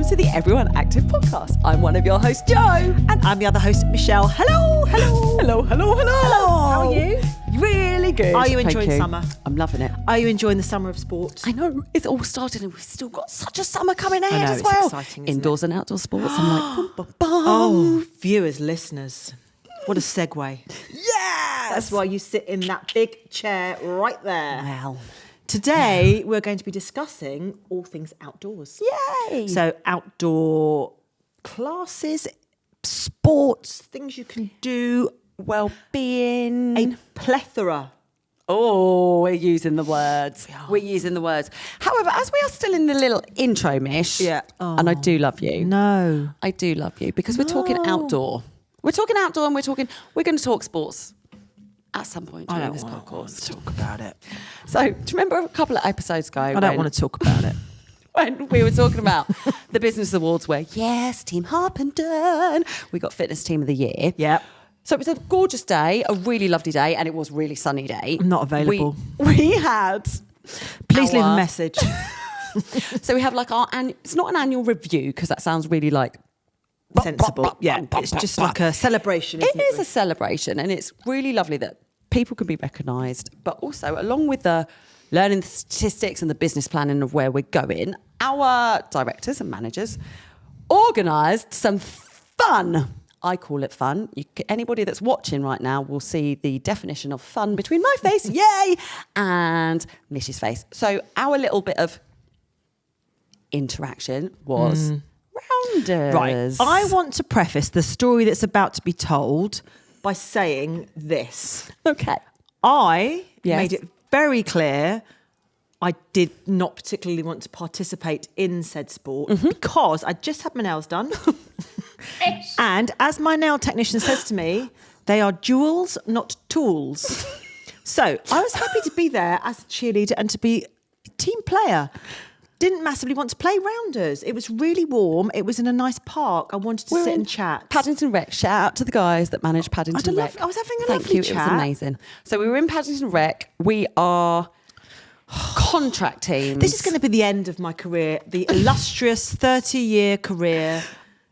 to the Everyone Active podcast. I'm one of your hosts, Jo. And I'm the other host, Michelle. Hello. Hello. How are you? Really good. Are you Thank enjoying summer? I'm loving it. Are you enjoying the summer of sport? I know it's all started and we've still got such a summer coming ahead know, as it's well. exciting, isn't Indoors and outdoor sports. I'm like, boom, boom, boom. Oh, viewers, listeners. What a segue. Yes! That's why you sit in that big chair right there. Well, Today, we're going to be discussing all things outdoors. yay! So outdoor classes, sports, things you can do, well-being. a plethora. Oh, we're using the words. We're using the words. However, as we are still in the little intro, Mish, Yeah. and I do love you. No. I do love you because we're talking outdoor. We're talking outdoor and we're going to talk sports at some point during this podcast. Talk about it. So, do you remember a couple of episodes ago? I don't want to talk about it. When we were talking about the business awards where, yes, Team Harpenden, we got Fitness Team of the Year. Yep. So it was a gorgeous day, a really lovely day, and it was a really sunny day. I'm not available. We had... Please leave a message. So we have like it's not an annual review because that sounds really like... Sensible. Yeah. It's just like a celebration, isn't it? It is a celebration and it's really lovely that people can be recognised, but also along with the learning the statistics and the business planning of where we're going, our directors and managers organised some fun. I call it fun. Anybody that's watching right now will see the definition of fun between my face, yay, and Mish's face. So our little bit of interaction was rounders. Right. I want to preface the story that's about to be told by saying this. Okay. I Yes. made it very clear I did not particularly want to participate in said sport because I just had my nails done. And as my nail technician says to me, they are jewels, not tools. So I was happy to be there as a cheerleader and to be a team player. Didn't massively want to play rounders. It was really warm. It was in a nice park. I wanted to sit and chat. Paddington Rec. Shout out to the guys that manage Paddington Rec. I was having a Thank lovely you. chat. It was amazing. So we were in Paddington Rec. We are contract teams. This is going to be the end of my career. The illustrious 30-year career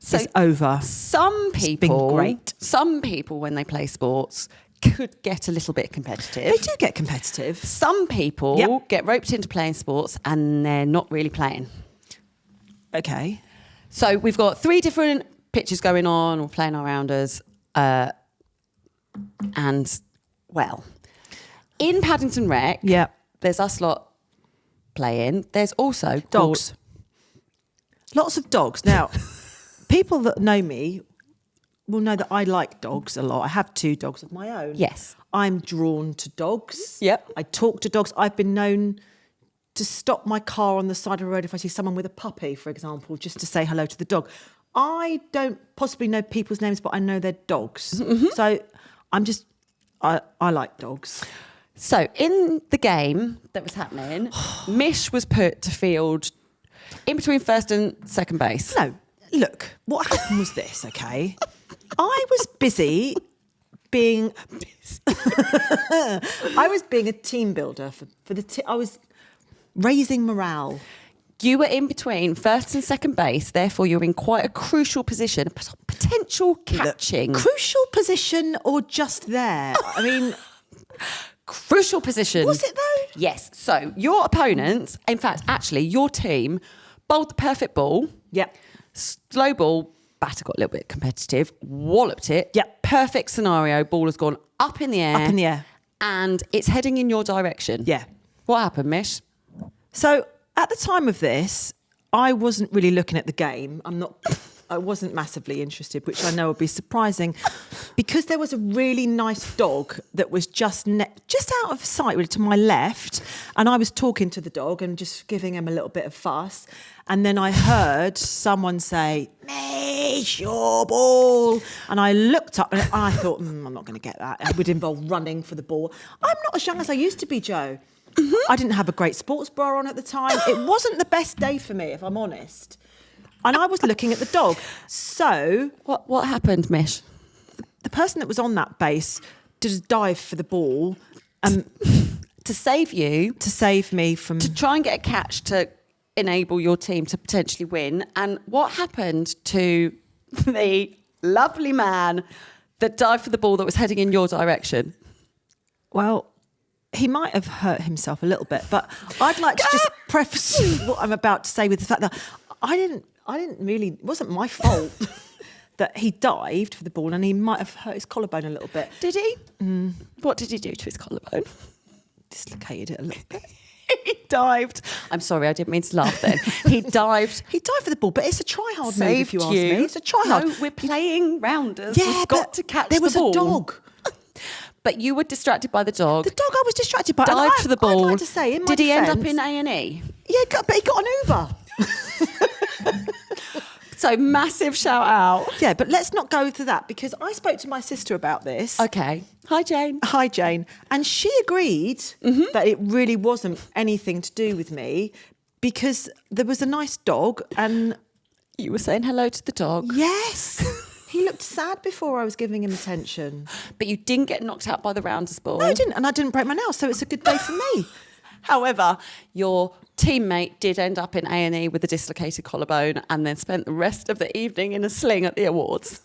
is over. Some people, been great. Some people, when they play sports, could get a little bit competitive. They do get competitive. Some people Yep. get roped into playing sports and they're not really playing. Okay. So we've got 3 different pitches going on. We're playing our rounders. And, well, in Paddington Rec, Yep. there's us lot playing. There's also Dogs. Lots of dogs. Now, people that know me will know that I like dogs a lot. I have 2 dogs of my own. Yes. I'm drawn to dogs. Yep. I talk to dogs. I've been known to stop my car on the side of the road if I see someone with a puppy, for example, just to say hello to the dog. I don't possibly know people's names, but I know their dogs. So I'm just, I like dogs. So in the game that was happening, Mish was put to field in between first and second base. No, look, what happened was this, okay? I was busy being... I was being a team builder for the... I was raising morale. You were in between first and second base, therefore you're in quite a crucial position, potential catching. Crucial position or just there? I mean... Crucial position. Was it though? Yes. So your opponents, in fact, actually, your team bowled the perfect ball. Yep. Slow ball, batter got a little bit competitive, walloped it. Yep. Perfect scenario, ball has gone up in the air. Up in the air. And it's heading in your direction. Yeah. What happened, Mish? So at the time of this, I wasn't really looking at the game. I wasn't massively interested, which I know would be surprising, because there was a really nice dog that was just out of sight, really, to my left, and I was talking to the dog and just giving him a little bit of fuss, and then I heard someone say, "Mish, your ball," and I looked up and I thought, I'm not going to get that. It would involve running for the ball. I'm not as young as I used to be, Jo. I didn't have a great sports bra on at the time. It wasn't the best day for me, if I'm honest. And I was looking at the dog. So What happened, Mish? the person that was on that base did a dive for the ball To save you. to save me from... To try and get a catch to enable your team to potentially win? And what happened to the lovely man that dived for the ball that was heading in your direction? Well, he might have hurt himself a little bit, but I'd like to just preface what I'm about to say with the fact that I didn't really, it wasn't my fault that he dived for the ball and he might have hurt his collarbone a little bit. Did he? What did he do to his collarbone? Dislocated it a little bit. He dived. I'm sorry, I didn't mean to laugh then. He dived. He dived for the ball, but it's a try-hard move, if Saved you ask you. me. It's a try-hard. No, we're playing rounders. Yeah, We've got to catch there was the ball. a dog. But you were distracted by the dog. The dog I was distracted by. Dived for the ball. I'd like to say, in my Did he end up defence- in A&E? Yeah, but he got an Uber. So massive shout out. Yeah, but let's not go to that because I spoke to my sister about this. Okay. Hi, Jane. Hi, Jane. And she agreed that it really wasn't anything to do with me because there was a nice dog and... You were saying hello to the dog. Yes. He looked sad before I was giving him attention. But you didn't get knocked out by the rounders ball. No, I didn't. And I didn't break my nails, so it's a good day for me. However, your teammate did end up in A&E with a dislocated collarbone and then spent the rest of the evening in a sling at the awards.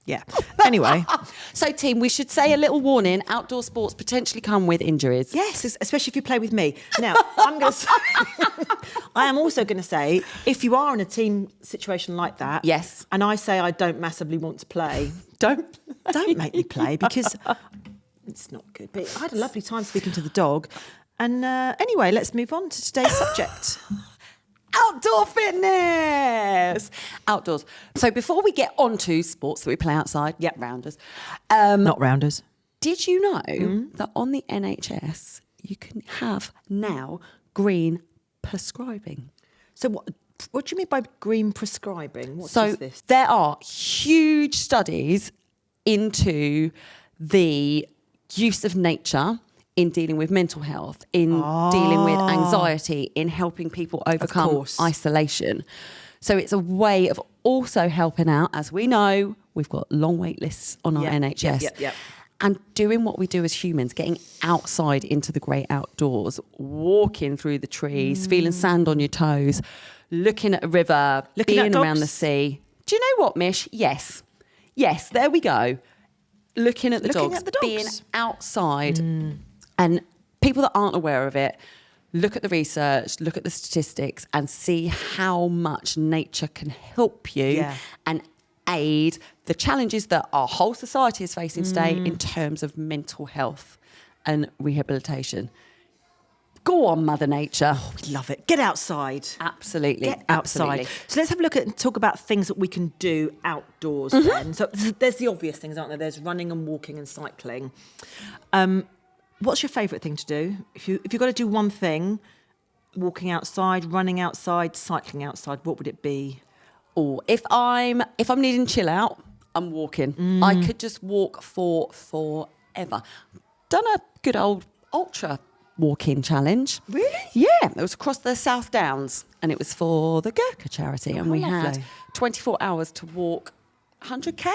Yeah. Anyway. So, team, we should say a little warning. Outdoor sports potentially come with injuries. Yes, especially if you play with me. Now, I am also going to say, if you are in a team situation like that, Yes. and I say I don't massively want to play, Don't make me play because it's not good. But I had a lovely time speaking to the dog. And anyway, let's move on to today's subject. Outdoor fitness. Outdoors. So before we get on to sports that we play outside, rounders. Not rounders. Did you know that on the NHS you can have now green prescribing? So what do you mean by green prescribing? What So is this? there are huge studies into the use of nature in dealing with mental health, in dealing with anxiety, in helping people overcome course. isolation. So it's a way of also helping out. As we know, we've got long wait lists on our NHS. Yep. And doing what we do as humans, getting outside into the great outdoors, walking through the trees, feeling sand on your toes, looking at a river, Looking at being around the dogs. sea. Do you know what, Mish? Yes, there we go. Looking at the Looking dogs, at the dogs. being outside. And people that aren't aware of it, look at the research, look at the statistics and see how much nature can help you and aid the challenges that our whole society is facing today in terms of mental health and rehabilitation. Go on, Mother Nature. Oh, we love it. Get outside. Absolutely. Get outside. Absolutely. So let's have a look at and talk about things that we can do outdoors then. So there's the obvious things, aren't there? There's running and walking and cycling. What's your favourite thing to do? If you've got to do one thing, walking outside, running outside, cycling outside, what would it be? Or if I'm needing chill out, I'm walking. I could just walk for forever. Done a good old ultra walk-in challenge. Really? Yeah, it was across the South Downs and it was for the Gurkha charity and how we had lovely. 24 hours to walk 100k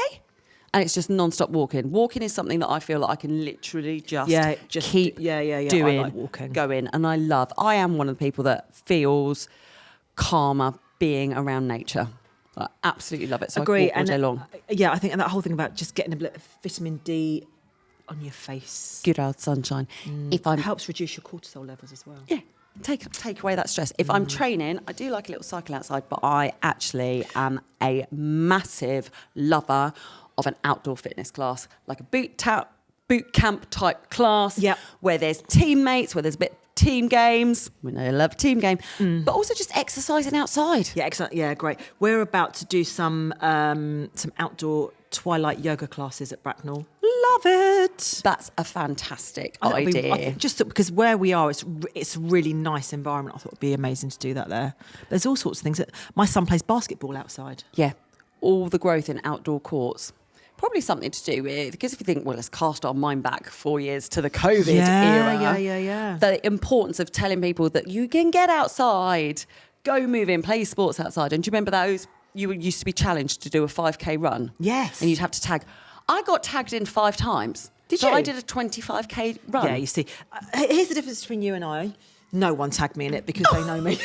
and it's just non-stop walking. Walking is something that I feel like I can literally just keep doing. doing, I like walking. going and I am one of the people that feels calmer being around nature. I absolutely love it. So Agree. I can walk all day long. Yeah, I think that whole thing about just getting a bit of vitamin D on your face. Good old sunshine. If I'm Helps reduce your cortisol levels as well. Yeah, take away that stress. If I'm training, I do like a little cycle outside, but I actually am a massive lover of an outdoor fitness class, like a boot camp type class, where there's teammates, where there's a bit of team games. We know I love a team game, but also just exercising outside. Yeah, excellent. Yeah, great. We're about to do some outdoor twilight yoga classes at Bracknell. Love it. That's a fantastic I think it'll idea. be- just because where we are, it's a really nice environment. I thought it'd be amazing to do that there. There's all sorts of things. My son plays basketball outside. Yeah, all the growth in outdoor courts. Probably something to do with, because if you think, well, let's cast our mind back 4 years to the COVID era. Yeah. The importance of telling people that you can get outside, go moving, play sports outside. And do you remember those? You used to be challenged to do a 5K run. Yes. And you'd have to tag. I got tagged in 5 times. Did so you? I did a 25K run. Yeah, you see. Here's the difference between you and I. No one tagged me in it because they know me.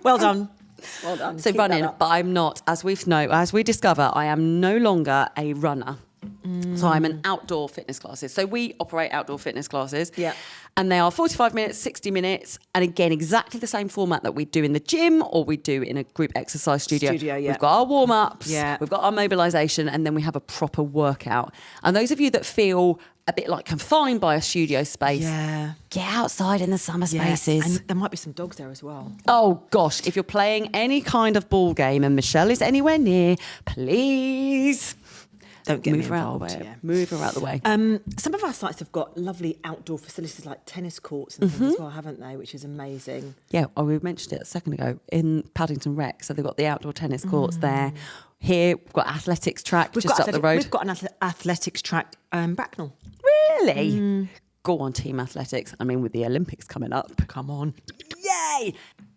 Well done. Well done. So Keep that running, up. but I'm not, as we discover, I am no longer a runner. So I'm an outdoor fitness classes. So we operate outdoor fitness classes. Yeah. And they are 45 minutes, 60 minutes. And again, exactly the same format that we do in the gym or we do in a group exercise studio. Yeah. We've got our warm-ups, Yeah. we've got our mobilisation, and then we have a proper workout. And those of you that feel a bit like confined by a studio space, Yeah. get outside in the summer spaces. And there might be some dogs there as well. Oh gosh, if you're playing any kind of ball game and Michelle is anywhere near, please Don't get move me her out the involved. way. Yeah. Move her out the way. Some of our sites have got lovely outdoor facilities like tennis courts and things as well, haven't they? Which is amazing. Yeah, we mentioned it a second ago in Paddington Rec. So they've got the outdoor tennis courts there. Here we've got athletics track just up the road. We've got an athletics track, Bracknell. Really? Go on, team athletics. I mean, with the Olympics coming up. Come on. Yay!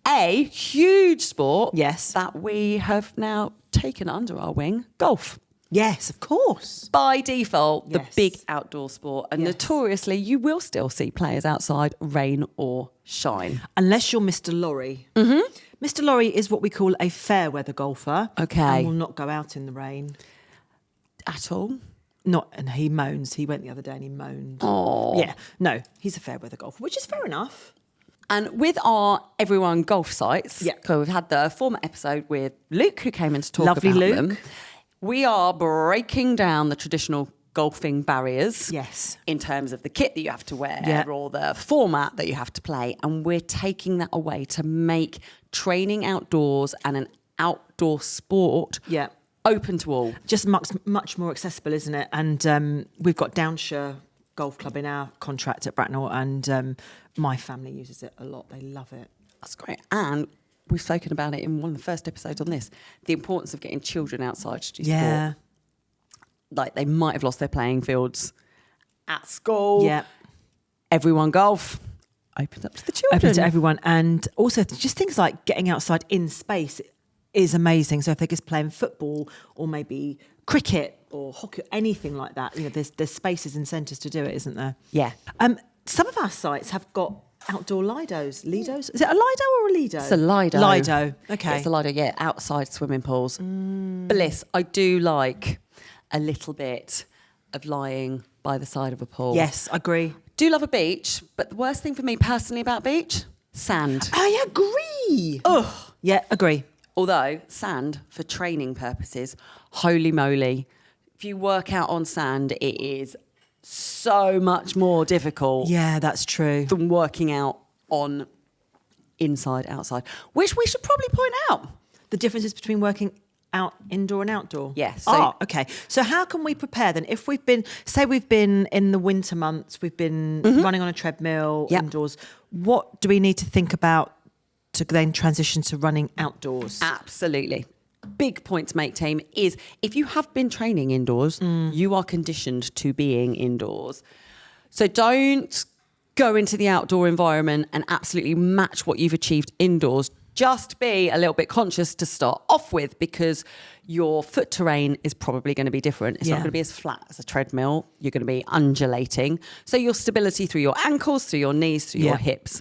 A huge sport. Yes. That we have now taken under our wing, golf. Yes, of course. By default, the Yes. big outdoor sport. And Yes. notoriously, you will still see players outside, rain or shine. Unless you're Mr. Laurie. Mm-hmm. Mr. Laurie is what we call a fair weather golfer. Okay. And will not go out in the rain. At all. And he moans. He went the other day and he moaned. Oh. Yeah. No, he's a fair weather golfer, which is fair enough. And with our Everyone Golf sites, Yeah. so we've had the former episode with Luke, who came in to talk Lovely about Luke. them. We are breaking down the traditional golfing barriers. Yes. In terms of the kit that you have to wear Yeah. or the format that you have to play. And we're taking that away to make training outdoors and an outdoor sport Yeah. open to all. Just much more accessible, isn't it? And we've got Downshire Golf Club in our contract at Bracknell, and my family uses it a lot. They love it. That's great. And we've spoken about it in one of the first episodes on this, the importance of getting children outside to do sport. Like they might have lost their playing fields at school. Yeah. Everyone Golf opens up to the children. Open to everyone. And also just things like getting outside in space is amazing. So if they're just playing football or maybe cricket or hockey, anything like that, there's spaces and centres to do it, isn't there? Yeah. Some of our sites have got outdoor Lidos. Lidos? Is it a Lido or a Lido? It's a Lido. Lido. Okay. Yeah, it's a Lido, yeah. Outside swimming pools. Bliss. I do like a little bit of lying by the side of a pool. Yes, I agree. Do love a beach, but the worst thing for me personally about beach, sand. I agree. Oh, yeah, agree. Although sand, for training purposes, holy moly, if you work out on sand, it is so much more difficult Yeah, that's true. than working out on inside, outside, which we should probably point out. The differences between working out indoor and outdoor. Yeah, so- okay. So how can we prepare then? If we've been in the winter months, we've been running on a treadmill Yep. indoors. What do we need to think about to then transition to running outdoors? Absolutely. Big point to make, team, is if you have been training indoors, you are conditioned to being indoors. So don't go into the outdoor environment and absolutely match what you've achieved indoors. Just be a little bit conscious to start off with, because your foot terrain is probably going to be different. It's not Yeah. going to be as flat as a treadmill. You're going to be undulating. So your stability through your ankles, through your knees, through your Yeah. hips.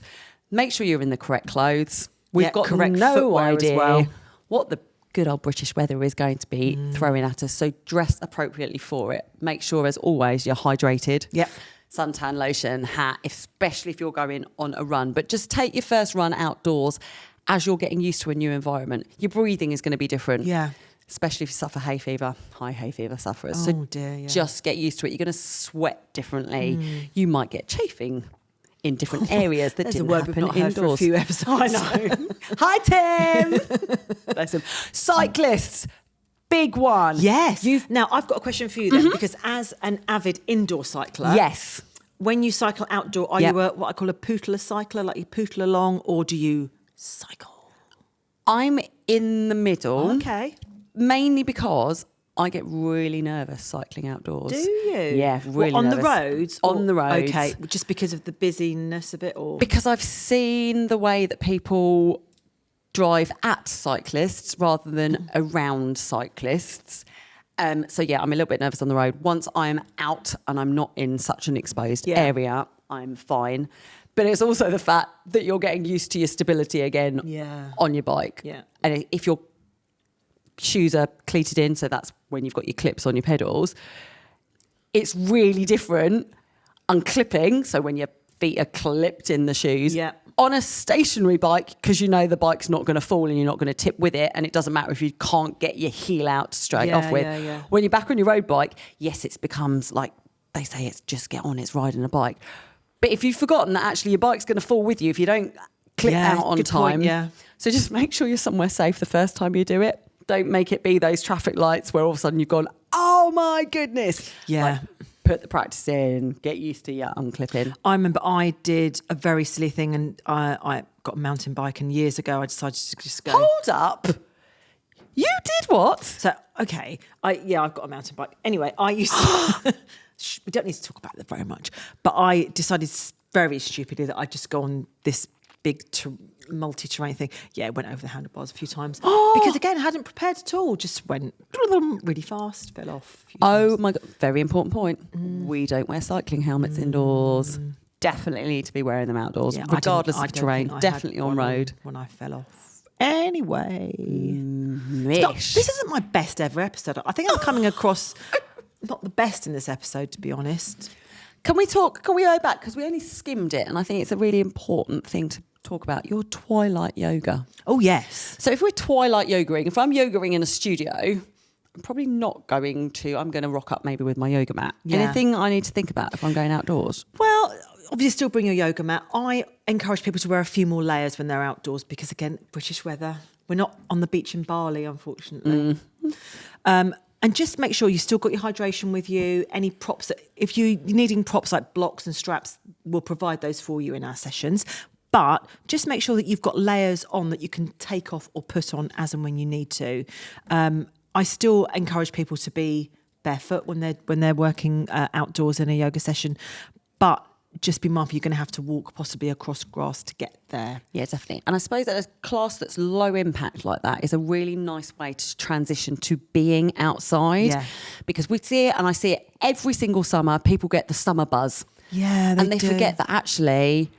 Make sure you're in the correct clothes. We've Yeah, got correct no footwear as idea well. what the good old British weather is going to be throwing at us. So dress appropriately for it. Make sure, as always, you're hydrated. Yep. Suntan lotion, hat, especially if you're going on a run. But just take your first run outdoors as you're getting used to a new environment. Your breathing is going to be different. Yeah. Especially if you suffer hay fever, high hay fever sufferers. Oh, so dear, yeah. just get used to it. You're going to sweat differently. You might get chafing in different areas that There's a didn't word we've happen not heard for a indoors. few episodes. I know. Hi, Tim. Bless him. Cyclists, big one. Yes. Now, I've got a question for you then, because as an avid indoor cycler, Yes. when you cycle outdoor, are Yep. you what I call a pootler cycler, like you pootle along, or do you cycle? I'm in the middle. Okay. Mainly because I get really nervous cycling outdoors. Do you? Yeah, really on nervous. the roads? On the roads. Okay, just because of the busyness of it, or Because I've seen the way that people drive at cyclists rather than around cyclists. So yeah, I'm a little bit nervous on the road. Once I'm out and I'm not in such an exposed Yeah. area, I'm fine. but it's also the fact that you're getting used to your stability again Yeah. on your bike. Yeah. And if your shoes are cleated in, so that's when you've got your clips on your pedals, it's really different unclipping, so when your feet are clipped in the shoes, Yeah. on a stationary bike, because you know the bike's not going to fall and you're not going to tip with it, and it doesn't matter if you can't get your heel out straight Yeah, off with. yeah, yeah. When you're back on your road bike, yes, it becomes like they say, it's just get on, it's riding a bike. But if you've forgotten that actually your bike's going to fall with you if you don't clip Yeah, out on good time. point, yeah. So just make sure you're somewhere safe the first time you do it. Don't make it be those traffic lights where all of a sudden you've gone, oh my goodness. Yeah. Like, put the practice in, get used to your unclipping. I remember I did a very silly thing, and I got a mountain bike, and years ago I decided to just go. Hold up. You did what? So, okay, I've got a mountain bike. Anyway, I used to, we don't need to talk about that very much, but I decided very stupidly that I'd just go on this big multi-terrain thing. Yeah, went over the handlebars a few times. Because again, hadn't prepared at all. Just went really fast, fell off a few Oh times. my God. Very important point. We don't wear cycling helmets indoors. Definitely need to be wearing them outdoors, Yeah, I regardless don't of terrain. think I had Definitely on one road. when I fell off. Anyway. Mish. This isn't my best ever episode. I think I'm coming across not the best in this episode, to be honest. Can we go back? Because we only skimmed it, and I think it's a really important thing to talk about. Your twilight yoga. Oh, yes. So if we're twilight yogaing, if I'm yogaing in a studio, I'm probably not going to, I'm going to rock up maybe with my yoga mat. Yeah. Anything I need to think about if I'm going outdoors? Well, obviously still bring your yoga mat. I encourage people to wear a few more layers when they're outdoors because, again, British weather. We're not on the beach in Bali, unfortunately. And just make sure you still got your hydration with you. Any props, if you're needing props like blocks and straps, we'll provide those for you in our sessions. But just make sure that you've got layers on that you can take off or put on as and when you need to. I still encourage people to be barefoot when they're working outdoors in a yoga session, but just be mindful you're going to have to walk possibly across grass to get there. Yeah, definitely. And I suppose that a class that's low impact like that is a really nice way to transition to being outside. Yeah. Because we see it, and I see it every single summer, people get the summer buzz. Yeah, And they forget that actually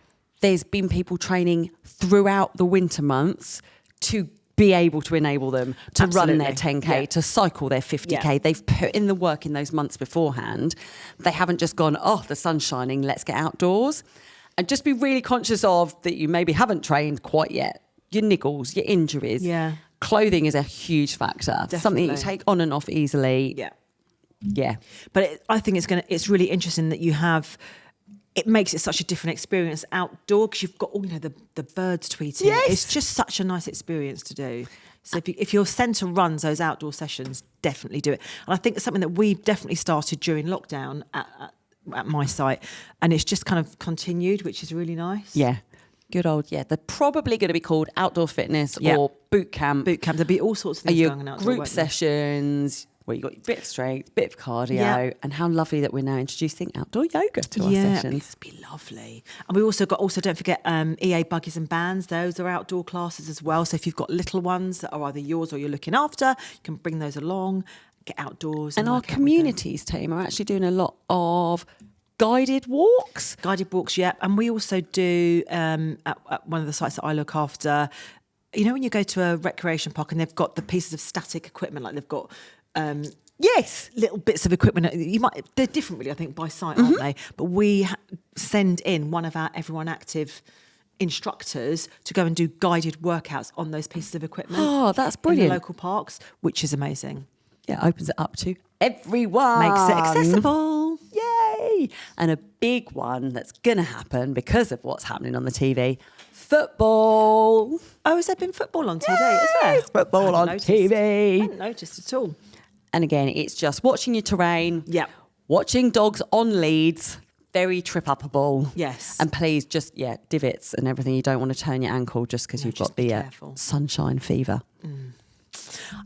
there's been people training throughout the winter months to be able to enable them to run their 10K, Yeah. to cycle their 50K. Yeah. They've put in the work in those months beforehand. They haven't just gone, oh, the sun's shining, let's get outdoors. And just be really conscious of that you maybe haven't trained quite yet. Your niggles, your injuries. Yeah. Clothing is a huge factor. Something you Definitely. take on and off easily. Yeah. Yeah. But I think it's really interesting that you have. It makes it such a different experience outdoor because you've got all the birds tweeting. Yes. It's just such a nice experience to do. So if your centre runs those outdoor sessions, definitely do it. And I think it's something that we've definitely started during lockdown at my site, and it's just kind of continued, which is really nice. Yeah. Good old, yeah. They're probably going to be called outdoor fitness Yeah. or boot camp. Boot camp. There'll be all sorts of Are things your going on outdoor. group won't there? sessions where you've got a bit of strength, bit of cardio, Yeah. and how lovely that we're now introducing outdoor yoga to our Yeah, sessions. it'd be lovely. And we also don't forget EA buggies and bands. Those are outdoor classes as well. So if you've got little ones that are either yours or you're looking after, you can bring those along, get outdoors. And our work out with them. communities team are actually doing a lot of guided walks. Guided walks, yeah. And we also do, at one of the sites that I look after, when you go to a recreation park and they've got the pieces of static equipment, like they've got... Yes. little bits of equipment. They're different, really, I think, by site, aren't they? But we send in one of our Everyone Active instructors to go and do guided workouts on those pieces of equipment. Oh, that's In brilliant. the local parks, which is amazing. Yeah, opens it up to everyone. Makes it accessible. Yay! And a big one that's going to happen because of what's happening on the TV, football. Oh, has there been football on TV? Is there? Yes, football I on hadn't noticed. TV. I hadn't noticed at all. And again, it's just watching your terrain, Yep. watching dogs on leads, very trip-upable. Yes. And please just, divots and everything. You don't want to turn your ankle just because No, you've just got be the careful. sunshine fever.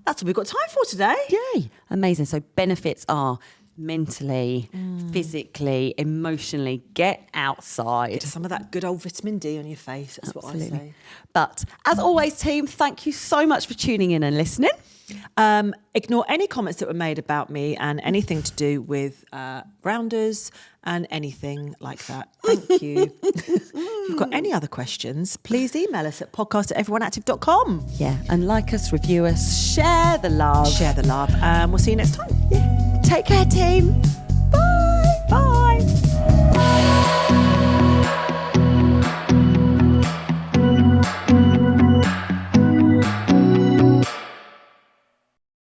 That's what we've got time for today. Yay. Amazing. So benefits are mentally, physically, emotionally, get outside. Get some of that good old vitamin D on your face. That's what I say. But as always, team, thank you so much for tuning in and listening. Ignore any comments that were made about me and anything to do with rounders and anything like that. Thank you. If you've got any other questions, please email us at podcast@everyoneactive.com. Yeah, and like us, review us, share the love. Share the love. We'll see you next time. Take care, team.